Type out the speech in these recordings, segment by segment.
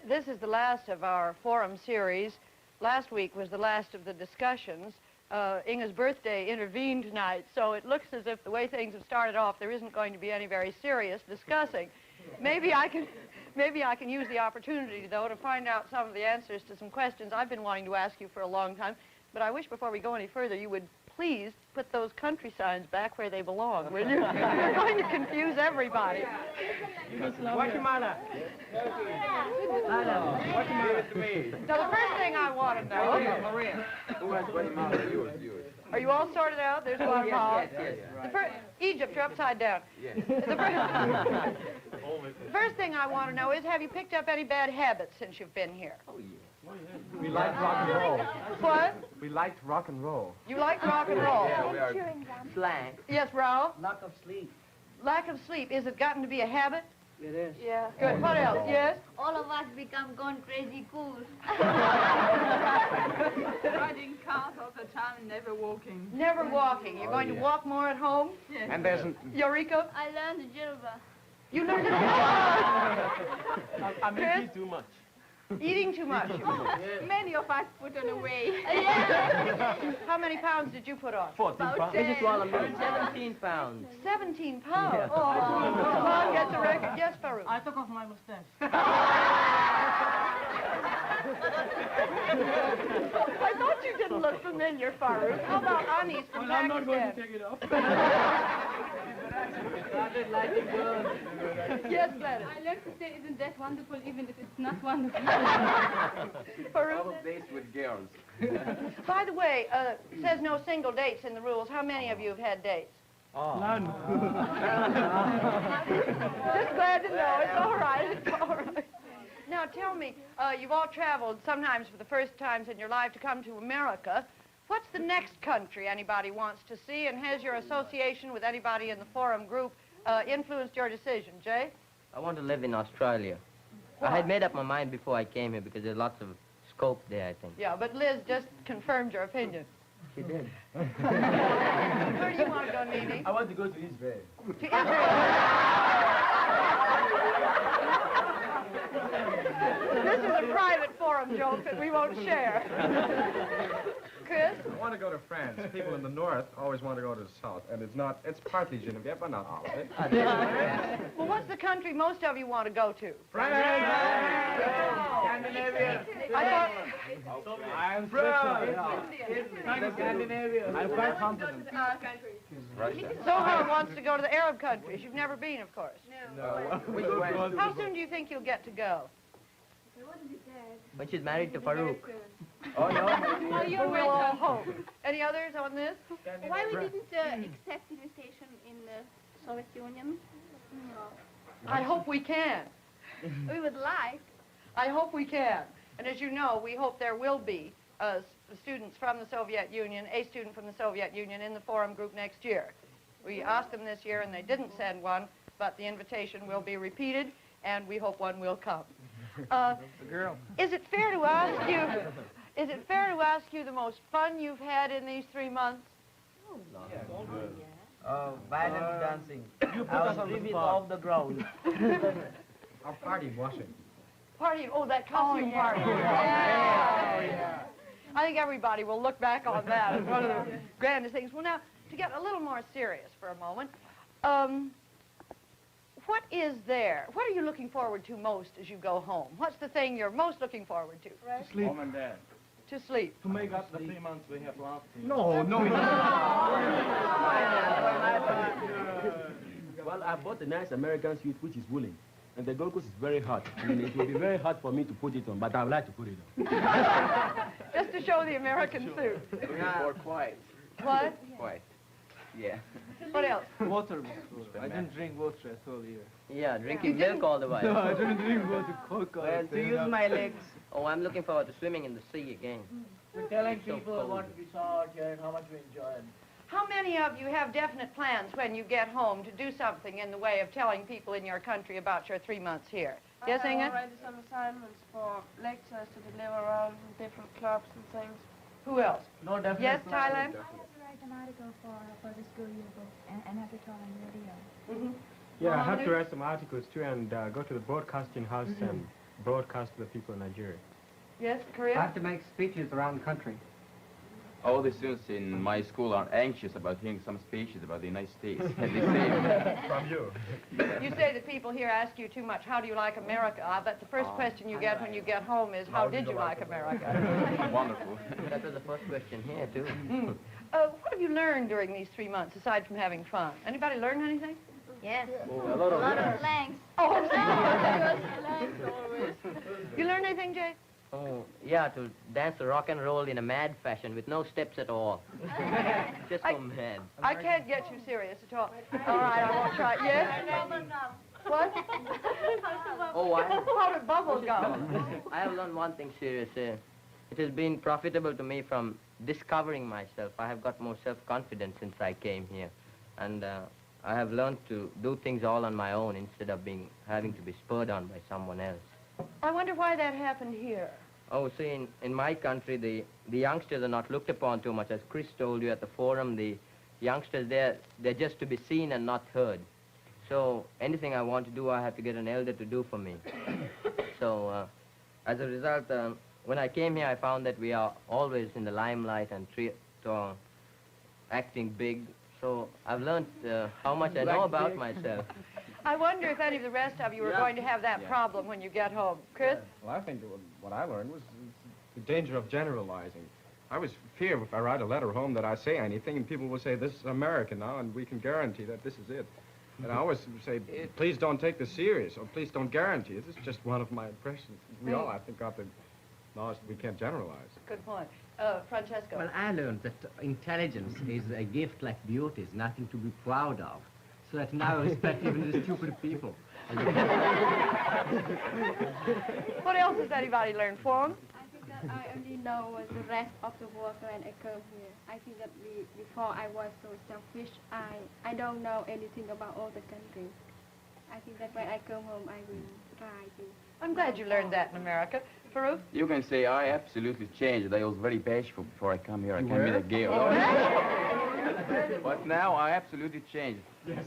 This is the last of our forum series. Last week was the last of the discussions. Inge's birthday intervened tonight, so it looks as if the way things have started off, there isn't going to be any very serious discussing. Maybe I can use the opportunity, though, to find out some of the answers to some questions I've been wanting to ask you for a long time. But I wish before we go any further, you would please put those country signs back where they belong, will you? You're going to confuse everybody. Guatemala. Guatemala to me. Now, the first thing I want to know... Maria. Who has Guatemala? You. Are you all sorted out? There's Guatemala. Yes. Egypt, you're upside down. Yes. The first thing I want to know is, have you picked up any bad habits since you've been here? Oh, yeah. We like rock and roll. What? We liked rock and roll. You like rock and roll? Yeah, we are. Slang. Yes, Raoul? Lack of sleep. Lack of sleep. Is it gotten to be a habit? It is. Yeah. Good. What else? Yes? All of us become gone crazy cool. Riding cars all the time, never walking. Never walking. You're going to walk more at home? Yes. And there's an... Eureka? I learned the jilba. You learned to I'm eating too much. Eating too much. Many of us put on away. How many pounds did you put on? 14 pounds. Mrs. Wallaman, 17 pounds. 17 pounds. Yeah. Oh, come on, get the record. Yes, Farouk. I took off my mustache. I thought you didn't look familiar, Farouk. How about Anis from Well, I'm Pakistan? not going to take it off. Started lighting girls. Yes, Gladys. I learned to say, isn't that wonderful, even if it's not wonderful. Farouk? All dates with girls. By the way, it says no single dates in the rules. How many of you have had dates? None. Just glad to know. It's all right. It's all right. Now, tell me, you've all traveled sometimes for the first times in your life to come to America. What's the next country anybody wants to see, and has your association with anybody in the forum group influenced your decision? Jay? I want to live in Australia. Why? I had made up my mind before I came here because there's lots of scope there, I think. Yeah, but Liz just confirmed your opinion. She did. Where do you want to go, Nene? I want to go to Israel. To Israel. This is a private forum joke that we won't share. Chris? I want to go to France. People in the north always want to go to the south, and it's partly Genevieve, but not all of it. Well, what's the country most of you want to go to? France! Scandinavia. I thought... I'm Scandinavia. I'm quite confident. Russia. Sohan wants to go to the Arab countries. You've never been, of course. No. Which one? How soon do you think you'll get to go? When she's married to Farouk. Oh, no. Well, we'll all hope. Any others on this? Why we didn't accept invitation in the Soviet Union? I hope we can. We would like. I hope we can. And as you know, we hope there will be students from the Soviet Union, a student from the Soviet Union in the forum group next year. We asked them this year and they didn't send one, but the invitation will be repeated and we hope one will come. Is it fair to ask you, the most fun you've had in these 3 months? Violent dancing. You put us on the spot. off the ground. Our party washing. Party, oh, that costume party. Yeah. I think everybody will look back on that as one of the grandest things. Well, now, to get a little more serious for a moment, what is there? What are you looking forward to most as you go home? What's the thing you're most looking forward to? Sleep. Mom and Dad. To sleep. To make up the 3 months we have lost. No. Well, I bought a nice American suit which is woolen. And the Gold Coast is very hot. I mean, it will be very hard for me to put it on, but I would like to put it on. Just to show the American suit. Or quiet. What? Quiet. Yeah. What else? Water was good. I didn't drink water at all here. Yeah, drinking milk all the while. No, I didn't drink water. Coca. Well, to use my legs. Oh, I'm looking forward to swimming in the sea again. We're telling So people cold. what we saw out here and how much we enjoyed. How many of you have definite plans when you get home to do something in the way of telling people in your country about your 3 months here? Yes, Inge? I have already some assignments for lectures to deliver around in different clubs and things. Who else? No, definitely. Yes, Thailand? I have to write an article for the school yearbook and have it on radio. Mm-hmm. Yeah, I have to write some articles too and go to the broadcasting house and broadcast to the people in Nigeria. Yes, I Korea? have to make speeches around the country. All the students in my school are anxious about hearing some speeches about the United States. And they say, From you. You say that people here ask you too much, how do you like America? I bet the first question you get when you get home is, how did you like America? wonderful. That was the first question here, too. What have you learned during these 3 months, aside from having fun? Anybody learn anything? Yes. A lot of slangs. Oh, Slangs always. you learn anything, Jay? Oh, yeah, to dance the rock and roll in a mad fashion with no steps at all. Just so mad. I can't get you serious at all. All right, I won't try. Yes? What? Oh, How did bubbles go? I have learned one thing serious. It has been profitable to me from discovering myself. I have got more self-confidence since I came here. And I have learned to do things all on my own instead of having to be spurred on by someone else. I wonder why that happened here. Oh, see, in my country, the youngsters are not looked upon too much. As Chris told you at the forum, the youngsters, they're just to be seen and not heard. So anything I want to do, I have to get an elder to do for me. So as a result, when I came here, I found that we are always in the limelight and acting big. So I've learned how much I know about myself. I wonder if any of the rest of you are going to have that problem when you get home. Chris? Well, I think that what I learned was the danger of generalizing. I was feared if I write a letter home that I say anything and people will say, this is America now and we can guarantee that this is it. And I always say, please don't take this serious or please don't guarantee it. This is just one of my impressions. We all, I think, got the knowledge that we can't generalize. Good point. Francesco? Well, I learned that intelligence is a gift like beauty, is nothing to be proud of. So that now I respect even the stupid people. What else has anybody learned, Fawn? I think that I only know the rest of the world when I come here. I think that before I was so selfish, I don't know anything about all the countries. I think that when I come home, I will try to... I'm glad you learned that in America. Farouk? You can say I absolutely changed. I was very bashful before I come here. I came with a gay. But now I absolutely changed. Yes.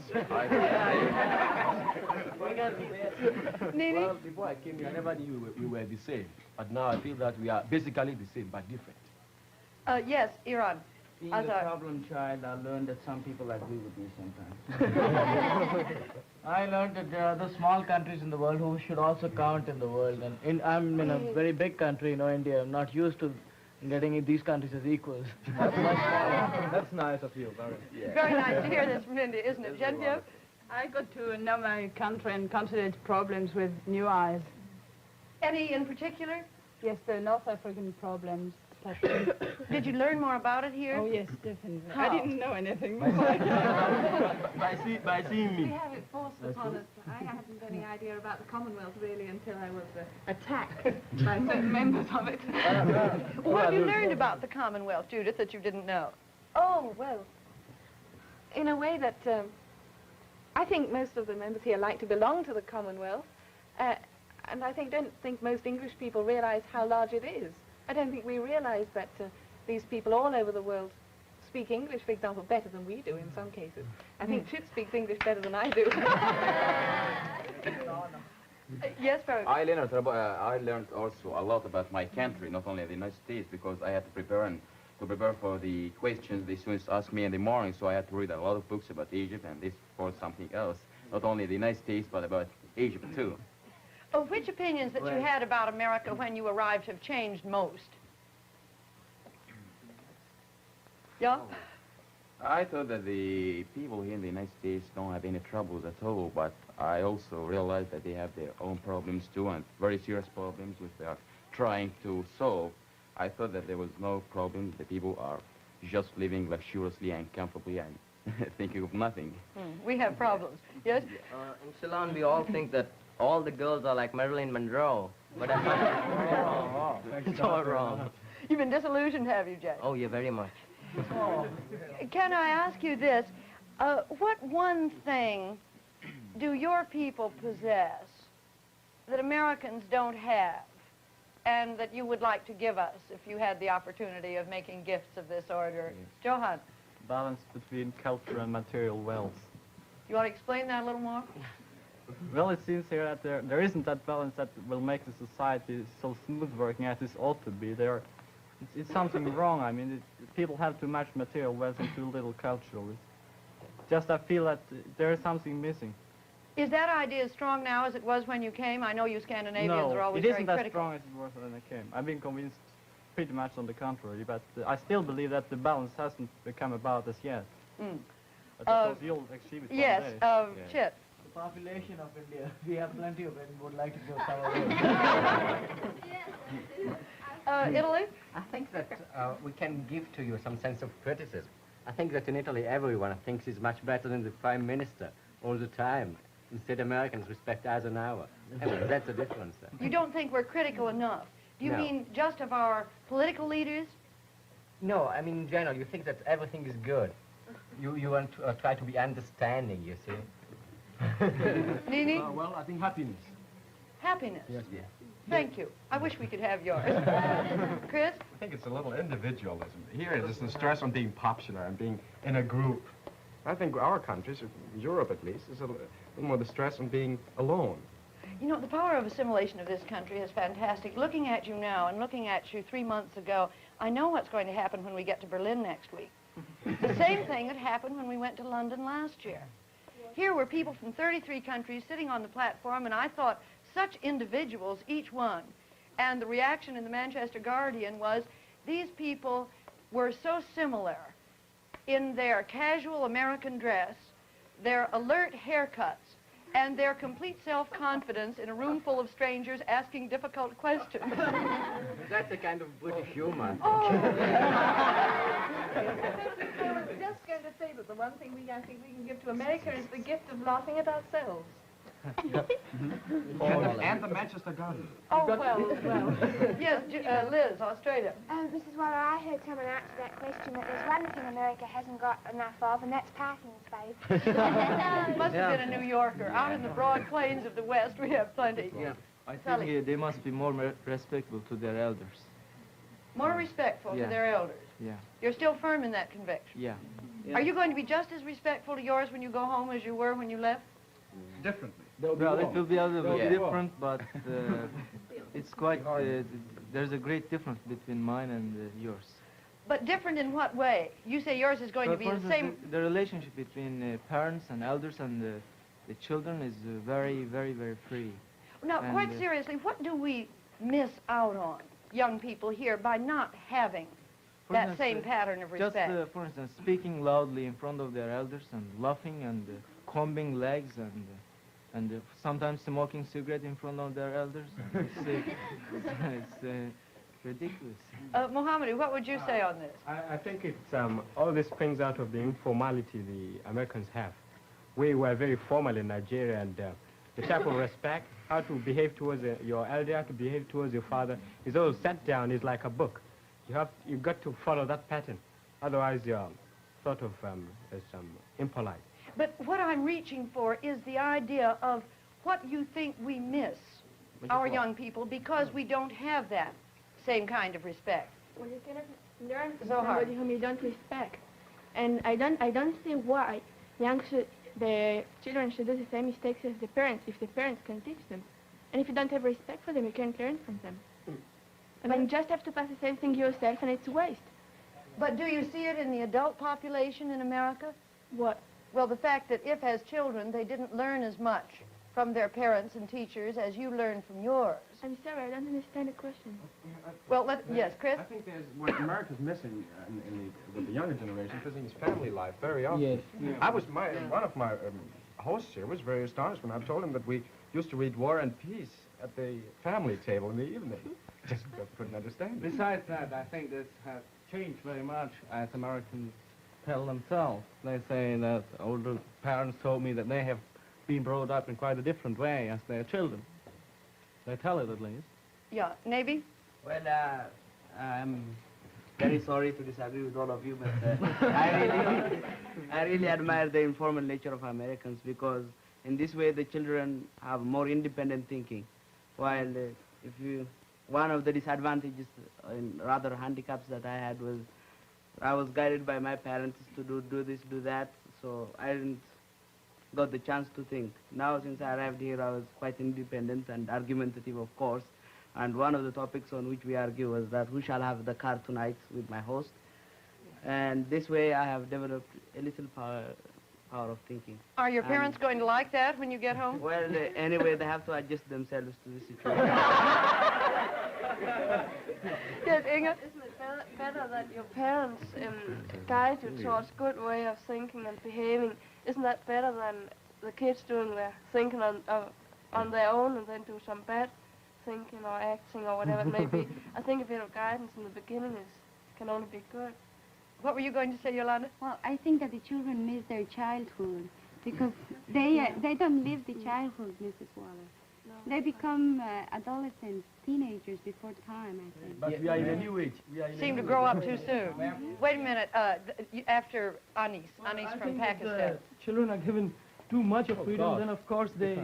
Nini? Well, before I came here, I never knew we were the same. But now I feel that we are basically the same, but different. Yes, Iran. Being a problem child, I learned that some people agree with me sometimes. I learned that there are other small countries in the world who should also count in the world. And I'm in a very big country, India. I'm not used to getting these countries as equals. That's nice of you, very. Yeah. Very nice to hear this from India, isn't it? Genevieve? I got to know my country and consider its problems with new eyes. Any in particular? Yes, the North African problems. Did you learn more about it here? Oh, yes, definitely. How? I didn't know anything. By seeing We me. have it forced upon us. I hadn't any idea about the Commonwealth really until I was attacked by certain members of it. What have you learned about the Commonwealth, Judith, that you didn't know? Oh, well, in a way that I think most of the members here like to belong to the Commonwealth, and I don't think most English people realize how large it is. I don't think we realize that these people all over the world speak English, for example, better than we do in some cases. I think Chip speaks English better than I do. Yes, Farouk? I learned also a lot about my country, not only the United States, because I had to prepare for the questions the students asked me in the morning, so I had to read a lot of books about Egypt and this for something else, not only the United States, but about Egypt too. Oh, which opinions that you had about America when you arrived have changed most? Yeah? I thought that the people here in the United States don't have any troubles at all, but I also realized that they have their own problems too, and very serious problems which they are trying to solve. I thought that there was no problem. The people are just living luxuriously and comfortably and thinking of nothing. We have problems. Yes? In Ceylon, we all think that all the girls are like Marilyn Monroe, but I find it's all wrong. You've been disillusioned, have you, Jay? Oh, yeah, very much. Can I ask you this? What one thing do your people possess that Americans don't have and that you would like to give us if you had the opportunity of making gifts of this order? Johan? Balance between culture and material wealth. You want to explain that a little more? Well, it seems here that there isn't that balance that will make the society so smooth working as it ought to be. It's something wrong. I mean, people have too much material wealth and too little cultural. Just I feel that there is something missing. Is that idea as strong now as it was when you came? I know you Scandinavians are always it very isn't that critical. strong as it was when I came. I've been convinced pretty much on the contrary, but I still believe that the balance hasn't become about as yet. Mm. But of course you'll achieve it Yes, one day. Chit. The population of India, we have plenty of it and would like to go somewhere else. Italy? I think that we can give to you some sense of criticism. I think that in Italy everyone thinks he's much better than the Prime Minister all the time. Instead, Americans respect Eisenhower. Anyway, that's the difference there. You don't think we're critical enough? Do you No. mean just of our political leaders? No, I mean in general, you think that everything is good. You want to try to be understanding, you see. Nini? Well, I think happiness. Happiness. Yes, yeah. Thank you. I wish we could have yours. Chris? I think it's a little individualism. Here is the stress on being popular and being in a group. I think our countries, Europe at least, is a little more the stress on being alone. You know, the power of assimilation of this country is fantastic. Looking at you now and looking at you 3 months ago, I know what's going to happen when we get to Berlin next week. The same thing that happened when we went to London last year. Here were people from 33 countries sitting on the platform, and I thought such individuals, each one. And the reaction in the Manchester Guardian was, these people were so similar in their casual American dress, their alert haircuts, and their complete self-confidence in a room full of strangers asking difficult questions. That's the kind of British humor. Oh. I was just going to say that the one thing I think we can give to America is the gift of laughing at ourselves. And the Manchester Guardian. Oh, well. Yes, Liz, Australia. Mrs. Waller, I heard someone answer that question that there's one thing America hasn't got enough of, and that's parking space. Must have been a New Yorker. Out in the broad plains of the West, we have plenty. Yeah. I Sally. think they must be more respectful to their elders. More respectful to Yeah. their elders. Yeah. You're still firm in that conviction. Yeah. Are you going to be just as respectful to yours when you go home as you were when you left? Differently. Well, it will be a little Yeah. bit different, but it's quite, there's a great difference between mine and yours. But different in what way? You say yours is going So to be for the instance, same... the relationship between parents and elders and the children is very, very, very free. Now, And, quite seriously, what do we miss out on, young people here, by not having For that instance, same pattern of respect? Just, for instance, speaking loudly in front of their elders and laughing and combing legs and sometimes smoking cigarette in front of their elders. It's ridiculous. Mohammed, what would you say on this? I think it's all this springs out of the informality the Americans have. We were very formal in Nigeria, and the type of respect, how to behave towards your elder, how to behave towards your father, is all set down. It's like a book. You've got to follow that pattern. Otherwise, you're sort of impolite. But what I'm reaching for is the idea of what you think we miss, our young people, because we don't have that same kind of respect. Well, you cannot learn from So hard. somebody whom you don't respect. And I don't see why the children should do the same mistakes as the parents if the parents can teach them. And if you don't have respect for them, you can't learn from them. I mean, you just have to pass the same thing yourself, and it's a waste. But do you see it in the adult population in America? What? Well, the fact that if, as children, they didn't learn as much from their parents and teachers as you learned from yours. I'm sorry, I don't understand the question. Well, yes, Chris? I think there's what America's missing with the younger generation, missing is family life very often. Yes. One of my hosts here was very astonished when I told him that we used to read War and Peace at the family table in the evening. Just couldn't understand it. Besides that, I think this has changed very much as Americans tell themselves. They say that older parents told me that they have been brought up in quite a different way as their children. They tell it at least. Yeah, Navy? Well, I'm very sorry to disagree with all of you, but I really admire the informal nature of Americans, because in this way the children have more independent thinking. While one of the disadvantages and rather handicaps that I had was I was guided by my parents to do this, do that, so I didn't got the chance to think. Now, since I arrived here, I was quite independent and argumentative, of course. And one of the topics on which we argue was that who shall have the car tonight with my host. And this way, I have developed a little power of thinking. Are your parents going to like that when you get home? Well, anyway, they have to adjust themselves to the situation. Yes, Inge? Isn't it better that your parents guide you towards good way of thinking and behaving? Isn't that better than the kids doing their thinking on their own and then do some bad thinking or acting or whatever it may be? I think a bit of guidance in the beginning can only be good. What were you going to say, Yolanda? Well, I think that the children miss their childhood because they don't live the childhood, Mrs. Waller. No. They become adolescents, teenagers before time, I think. But we are in a new age. Seem to grow up too soon. Wait a minute. After Anis from I Pakistan. think children are given too much of freedom, then of course they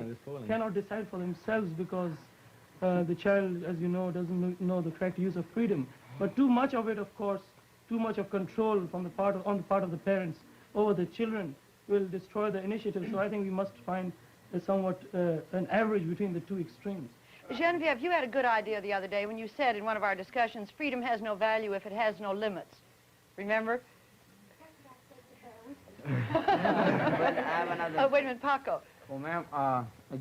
cannot decide for themselves because the child, as you know, doesn't know the correct use of freedom. But too much of it, of course, too much of control on the part of the parents over the children will destroy the initiative. So I think we must find somewhat an average between the two extremes. Genevieve, you had a good idea the other day when you said in one of our discussions, freedom has no value if it has no limits. Remember? Oh, wait a minute, Paco. Well, ma'am,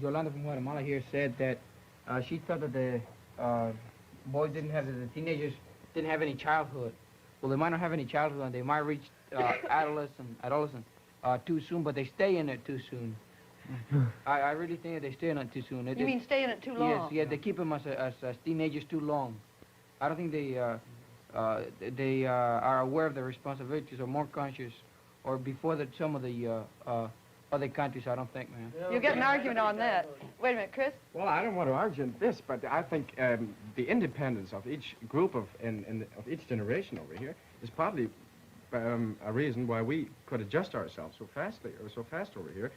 Yolanda from Guatemala here said that she thought that the boys the teenagers didn't have any childhood. Well, they might not have any childhood, and they might reach adolescence too soon, but they stay in it too soon. I really think that they stay in it too soon. You mean stay in it too long? Yes, yeah, they keep them as teenagers too long. I don't think they are aware of their responsibilities or more conscious, or before some of the other countries. I don't think, man. You'll get an argument on that. Wait a minute, Chris. Well, I don't want to argue on this, but I think the independence of each group of each generation over here is partly a reason why we could adjust ourselves so fast over here.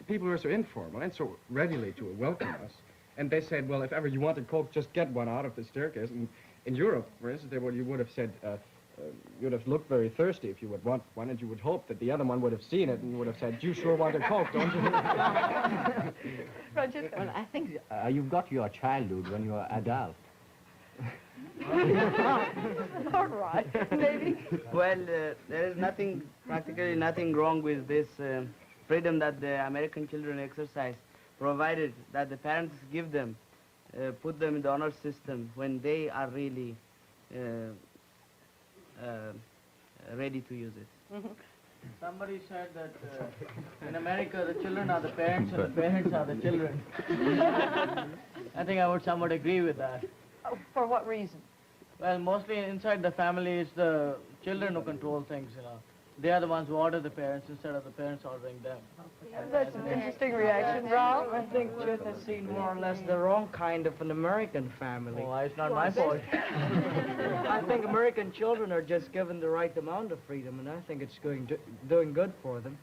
People were so informal and so readily to welcome us, and they said, well, if ever you want a Coke, just get one out of the staircase. And in Europe, for instance, you would have said, you would have looked very thirsty if you would want one, and you would hope that the other one would have seen it and you would have said, you sure want a Coke, don't you? Well, I think you've got your childhood when you're adult. All right, maybe. Well, there is practically nothing wrong with this freedom that the American children exercise, provided that the parents give them, put them in the honor system when they are really ready to use it. Somebody said that in America the children are the parents and the parents are the children. I think I would somewhat agree with that. Oh, for what reason? Well, mostly inside the family it's the children who control things, you know. They are the ones who order the parents instead of the parents ordering them. That's an interesting reaction, Ralph. I think Judith has seen more or less the wrong kind of an American family. Oh, it's not my fault. I think American children are just given the right amount of freedom, and I think it's doing good for them.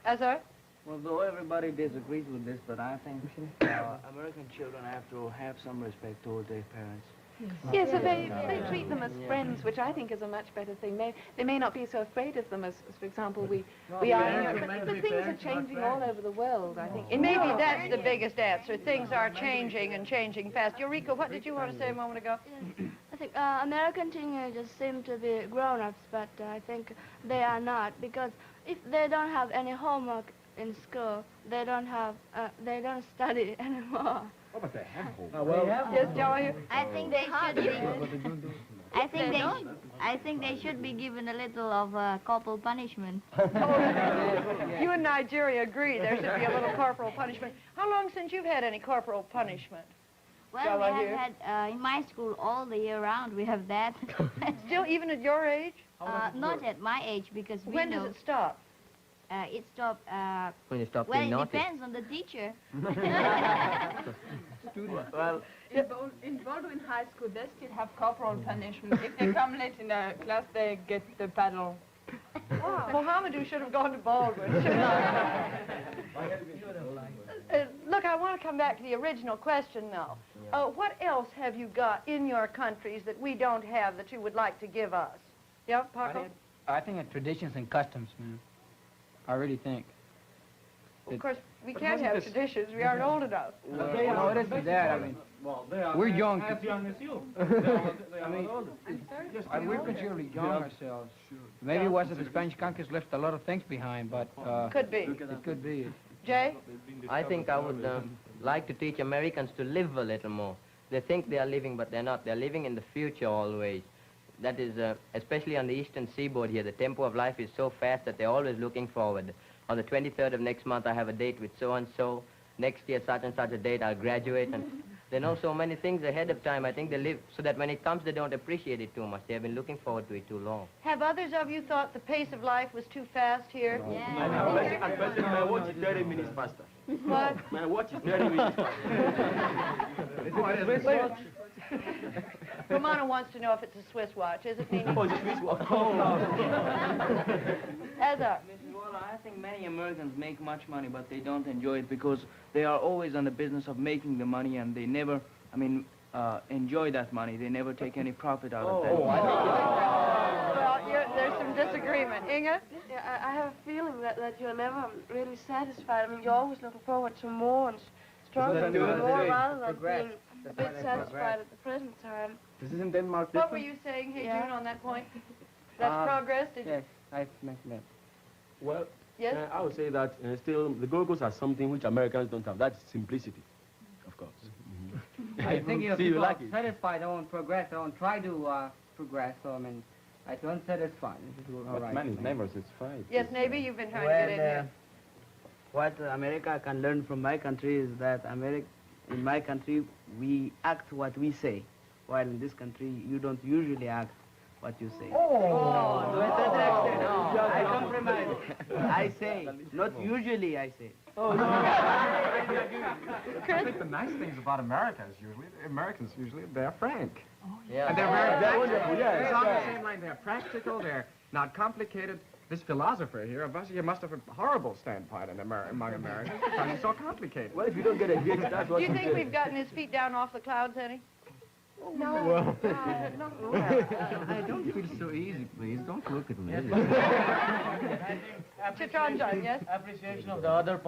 Azar? Well, though everybody disagrees with this, but I think American children have to have some respect toward their parents. Yes, so they treat them as friends, which I think is a much better thing. They may not be so afraid of them as for example, we are here. But things are changing all over the world, I think. Maybe that's the biggest answer. Things are changing and changing fast. Eureka, what did you want to say a moment ago? I think American teenagers seem to be grown-ups, but I think they are not, because if they don't have any homework in school, they don't study anymore. Oh, but they have hope. Yes, Joey? I think they should be. I think they should be given a little of corporal punishment. You in Nigeria agree there should be a little corporal punishment. How long since you've had any corporal punishment? Well, we have had, in my school, all the year round, we have that. Still, even at your age? Not at my age, because we When know... does it stop? It stopped, When you stop well, being it naughty. depends on the teacher. Well, In Baldwin High School, they still have corporal punishment. If they come late in the class, they get the paddle. Mohamedou should have gone to Baldwin. Look, I want to come back to the original question now. What else have you got in your countries that we don't have that you would like to give us? Yeah, Paco? I think traditions and customs, man. I really think. Of course, we can't have traditions. We aren't old enough. No, it isn't that. I mean, Well, they are we're young. as young as you. I mean, we're considerably young ourselves. Maybe it was that the Spanish conquest left a lot of things behind, but Could be. it could be. Jay? I think I would like to teach Americans to live a little more. They think they are living, but they're not. They're living in the future always. That is, especially on the eastern seaboard here, the tempo of life is so fast that they're always looking forward. On the 23rd of next month, I have a date with so-and-so. Next year, such and such a date, I'll graduate. And they know so many things ahead of time. I think they live so that when it comes, they don't appreciate it too much. They have been looking forward to it too long. Have others of you thought the pace of life was too fast here? And my watch is 30 minutes faster. What? My watch is 30 minutes faster. Romano wants to know if it's a Swiss watch. Is it, Nini? Oh, it's a Swiss watch. Ezra. Mrs. Waller, I think many Americans make much money, but they don't enjoy it because they are always on the business of making the money, and they never, enjoy that money. They never take any profit out of that. Well, there's some disagreement. Inge? Yeah, I have a feeling that you're never really satisfied. I mean, you're always looking forward to more and stronger and more rather than being a bit satisfied at the present time. This is in Denmark. What were you saying, hey, June, on that point? That's progress? Did Yes, I mentioned that. Well, Yes? I would say that still the go-go's are something which Americans don't have. That's simplicity, of course. I think if See, you people like are it. satisfied, they won't progress, they won't try to progress, so I mean, I don't satisfy. All But right. man is never satisfied. Yes, Navy, you've been trying to get in here. What America can learn from my country is that in my country, we act what we say, while in this country, you don't usually act what you say. I compromise. I say, not usually I say. I think the nice things about Americans usually, they're frank. Yeah. And they're very wonderful, yeah, It's on yeah. the same line. They're practical. They're not complicated. This philosopher here, he must have a horrible standpoint among Americans because he's so complicated. Well, if you don't get a hit, that's Do what you you think get. we've gotten his feet down off the clouds any? No. I don't feel so easy, please. Don't look at me. Chitranjan, yes? Appreciation of the other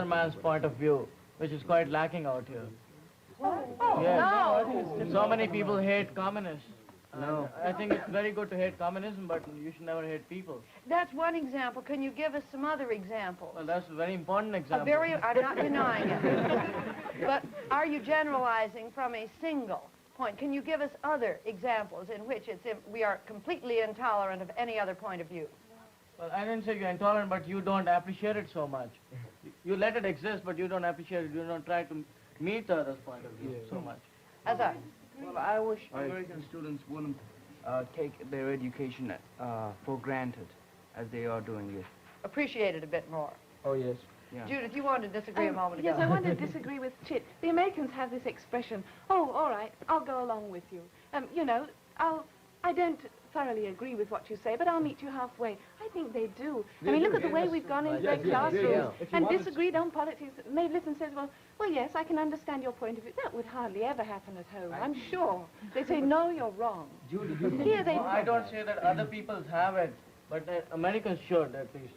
man's point of view, which is quite lacking out here. Yes. So many people hate communists. No. I think it's very good to hate communism, but you should never hate people. That's one example. Can you give us some other examples? Well, that's a very important example. I'm not denying it. But are you generalizing from a single point? Can you give us other examples in which we are completely intolerant of any other point of view? Well, I didn't say you're intolerant, but you don't appreciate it so much. You let it exist, but you don't appreciate it. You don't try to meet the other's point of view so much. Azar. Well, I wish American students wouldn't take their education for granted as they are doing it. Appreciate it a bit more. Oh, yes. Yeah. Judith, you wanted to disagree a moment ago. Yes, I want to disagree with Chit. The Americans have this expression, oh, all right, I'll go along with you. I don't thoroughly agree with what you say, but I'll meet you halfway. I think they do. I mean, look at the way we've gone into their classrooms and disagreed on politics. Mavis says, well, yes, I can understand your point of view. That would hardly ever happen at home, I'm sure. They say, no, you're wrong. Here they... Well, I don't say that other people have it, but Americans should at least.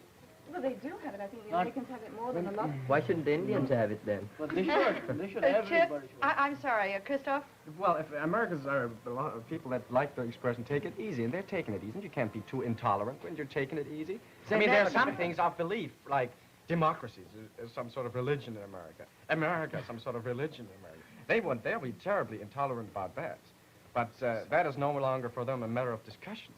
Well, they do have it. I think the Americans have it more than a lot. Why shouldn't the Indians have it then? But they should. They should. Chip, Everybody should. I'm sorry, Christoph? Well, if Americans are a lot of people that like the expression "take it easy," and they're taking it easy. You can't be too intolerant when you're taking it easy. I mean, there are some things of belief, like democracy is some sort of religion in America. America, some sort of religion in America. They'll be terribly intolerant about that. But that is no longer for them a matter of discussion.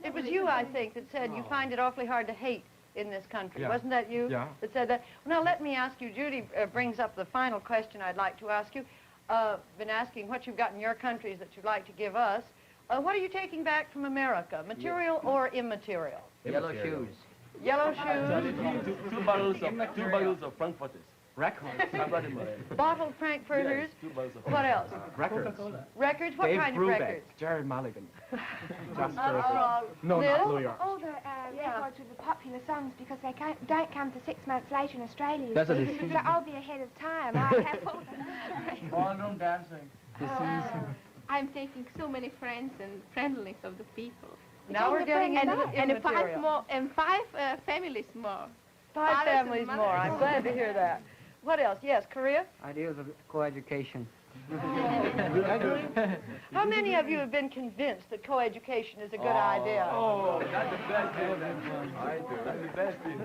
It was you, I think, that said you find it awfully hard to hate in this country. Yeah. Wasn't that you Yeah. that said that? Well, now, let me ask you, Judy brings up the final question I'd like to ask you. Been asking what you've got in your countries that you'd like to give us. What are you taking back from America, material or immaterial? Yellow shoes. Yellow shoes, Two bottles of Frankfurters. Records. bottled Frankfurters. What else? Records. Records? What Dave kind of Brubeck, records? Jerry Mulligan. Just No, Liz? not Louis. All the records with the popular songs because they don't come to 6 months later in Australia. That's So what it I'll be ahead of time. I have all the... Ballroom dancing. I'm taking so many friends and friendliness of the people. Now we're getting into the and immaterial. five families more. 5 families more. I'm glad to hear that. What else? Yes, Korea? Ideas of coeducation. How many of you have been convinced that coeducation is a good idea? Oh, that's the best thing. That's the best thing.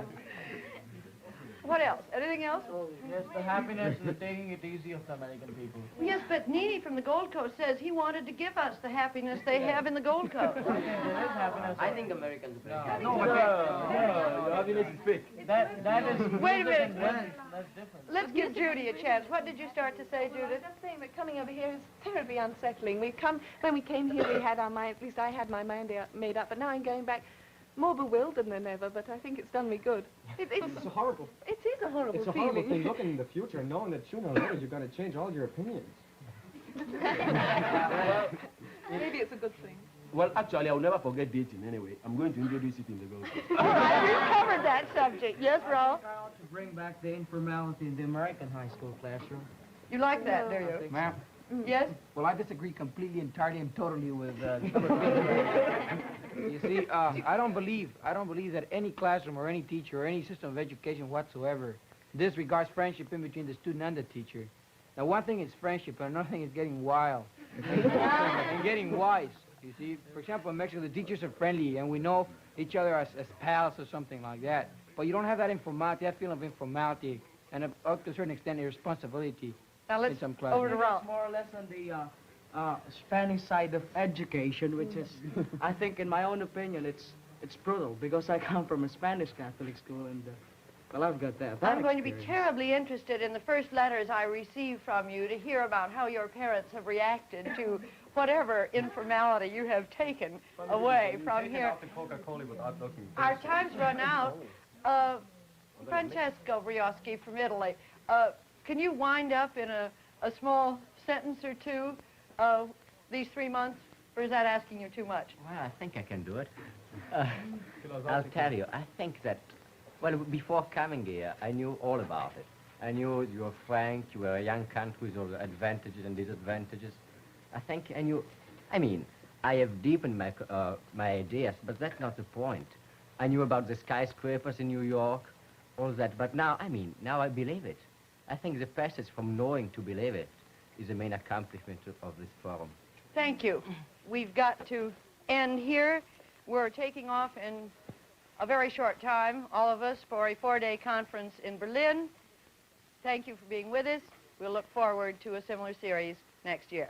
What else? Anything else? Yes, the happiness and the taking it easy of the American people. Yes, but Nini from the Gold Coast says he wanted to give us the happiness they have in the Gold Coast. I think Americans are very happy. Your happiness is fake. That is... Wait a minute. That's different. Let's give Judy a chance. What did you start to say, Judith? Just saying that coming over here is terribly unsettling. When we came here, we had our mind, at least I had my mind made up, but now I'm going back more bewildered than ever, but I think it's done me good. It's a horrible... It is a horrible It's a feeling. horrible thing looking in the future and knowing that sooner or later you're going to change all your opinions. Maybe it's a good thing. Well, actually, I'll never forget dating anyway. I'm going to introduce it in the Gold Coast. All right, we've covered that subject. Yes, Raul? To bring back the informality in the American high school classroom. You like that, do you? Ma'am? Yes? Well, I disagree completely, entirely, and totally with You see, I don't believe that any classroom or any teacher or any system of education whatsoever disregards friendship in between the student and the teacher. Now, one thing is friendship, and another thing is getting wild and getting wise. You see, for example, in Mexico, the teachers are friendly, and we know each other as pals or something like that. But you don't have that informality, that feeling of informality, and up to a certain extent, irresponsibility. Now let's in some over to Raul. It's more or less on the Spanish side of education, which is, I think, in my own opinion, it's brutal because I come from a Spanish Catholic school, and well, I've got that. I'm going to be terribly interested in the first letters I receive from you to hear about how your parents have reacted to whatever informality you have taken away from here. Out the Coca-Cola without looking. Our time's run out. Francesco Brioschi from Italy. Can you wind up in a small sentence or two these 3 months, or is that asking you too much? Well, I think I can do it. I'll tell you, I think that, well, before coming here, I knew all about it. I knew you were frank, you were a young country with all the advantages and disadvantages. I think I knew, I mean, I have deepened my ideas, but that's not the point. I knew about the skyscrapers in New York, all that, but now, now I believe it. I think the passage from knowing to believe it is the main accomplishment of this forum. Thank you. We've got to end here. We're taking off in a very short time, all of us, for a 4-day conference in Berlin. Thank you for being with us. We'll look forward to a similar series next year.